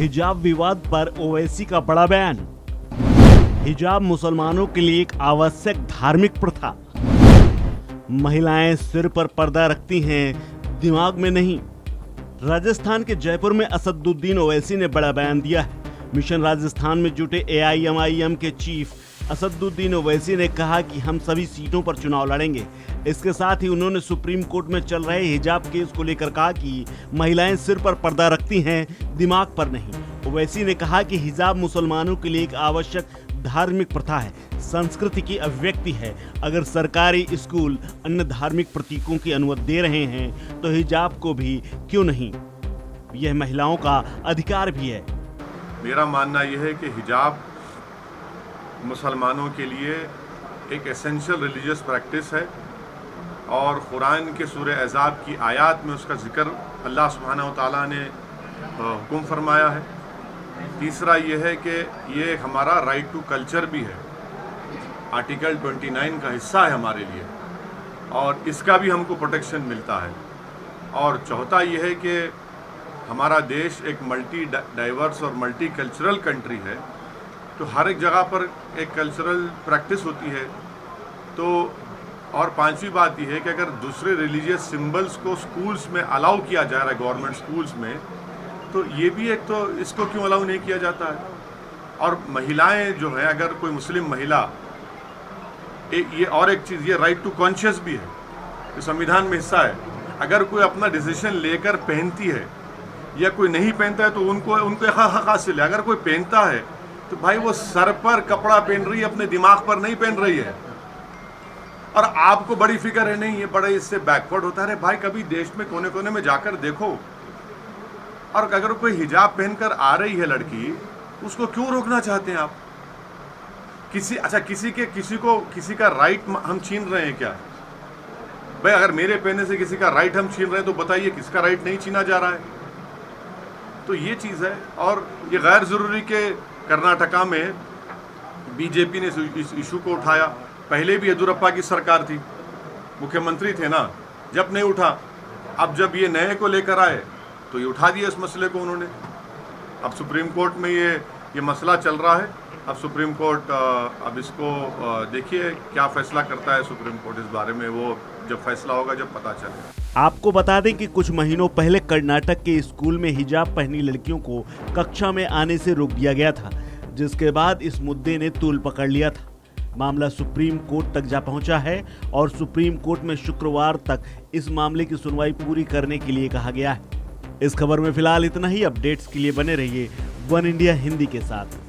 हिजाब विवाद पर ओवैसी का बड़ा बयान। हिजाब मुसलमानों के लिए एक आवश्यक धार्मिक प्रथा। महिलाएं सिर पर पर्दा रखती हैं, दिमाग में नहीं। राजस्थान के जयपुर में असदुद्दीन ओवैसी ने बड़ा बयान दिया है। मिशन राजस्थान में जुटे AIMIM के चीफ असदुद्दीन ओवैसी ने कहा कि हम सभी सीटों पर चुनाव लड़ेंगे। इसके साथ ही उन्होंने सुप्रीम कोर्ट में चल रहे हिजाब केस को लेकर कहा कि महिलाएं सिर पर पर्दा रखती हैं, दिमाग पर नहीं। ओवैसी ने कहा कि हिजाब मुसलमानों के लिए एक आवश्यक धार्मिक प्रथा है, संस्कृति की अभिव्यक्ति है। अगर सरकारी स्कूल अन्य धार्मिक प्रतीकों की अनुमति दे रहे हैं तो हिजाब को भी क्यों नहीं? यह महिलाओं का अधिकार भी है। मेरा मानना यह है कि हिजाब मुसलमानों के लिए एक एसेंशियल रिलीजियस प्रैक्टिस है और कुरान के सूरह अहज़ाब की आयत में उसका जिक्र अल्लाह सुब्हानहू व तआला ने हुक्म फरमाया है। तीसरा यह है कि ये हमारा राइट टू कल्चर भी है, आर्टिकल 29 का हिस्सा है हमारे लिए और इसका भी हमको प्रोटेक्शन मिलता है। और चौथा यह है कि हमारा देश एक मल्टी डाइवर्स और मल्टी कल्चरल कंट्री है, तो हर एक जगह पर एक कल्चरल प्रैक्टिस होती है। तो और पांचवी बात यह है कि अगर दूसरे रिलीजियस सिंबल्स को स्कूल्स में अलाउ किया जा रहा है, गवर्नमेंट स्कूल्स में, तो ये भी एक, तो इसको क्यों अलाउ नहीं किया जाता है? और महिलाएं जो हैं, अगर कोई मुस्लिम महिला, ये और एक चीज़, ये राइट टू कॉन्शियस भी है, तो संविधान में हिस्सा है। अगर कोई अपना डिसीजन लेकर पहनती है या कोई नहीं पहनता है तो उनको हक हासिल है। अगर कोई पहनता है तो भाई वो सर पर कपड़ा पहन रही है, अपने दिमाग पर नहीं पहन रही है। और आपको बड़ी फिक्र है, नहीं ये बड़ा इससे बैकवर्ड होता है। भाई कभी देश में कोने कोने में जाकर देखो, और अगर कोई हिजाब पहनकर आ रही है लड़की, उसको क्यों रोकना चाहते हैं आप? किसी का राइट हम छीन रहे हैं क्या? भाई अगर मेरे पहनने से किसी का राइट हम छीन रहे हैं तो बताइए किसका राइट नहीं छीना जा रहा है? तो ये चीज़ है। और ये गैर ज़रूरी के कर्नाटका में बीजेपी ने इस इशू को उठाया। पहले भी येदियुरप्पा की सरकार थी, मुख्यमंत्री थे ना, जब नहीं उठा। अब जब ये नए को लेकर आए तो ये उठा दिया इस मसले को उन्होंने। अब सुप्रीम कोर्ट में ये मसला चल रहा है। अब सुप्रीम कोर्ट अब इसको देखिए क्या फैसला करता है सुप्रीम कोर्ट इस बारे में। वो जब फैसला होगा, जब पता चलेगा। आपको बता दें कि कुछ महीनों पहले कर्नाटक के स्कूल में हिजाब पहनी लड़कियों को कक्षा में आने से रोक दिया गया था, जिसके बाद इस मुद्दे ने तूल पकड़ लिया था। मामला सुप्रीम कोर्ट तक जा पहुंचा है और सुप्रीम कोर्ट में शुक्रवार तक इस मामले की सुनवाई पूरी करने के लिए कहा गया है। इस खबर में फिलहाल इतना ही। अपडेट्स के लिए बने रहिए वन इंडिया हिंदी के साथ।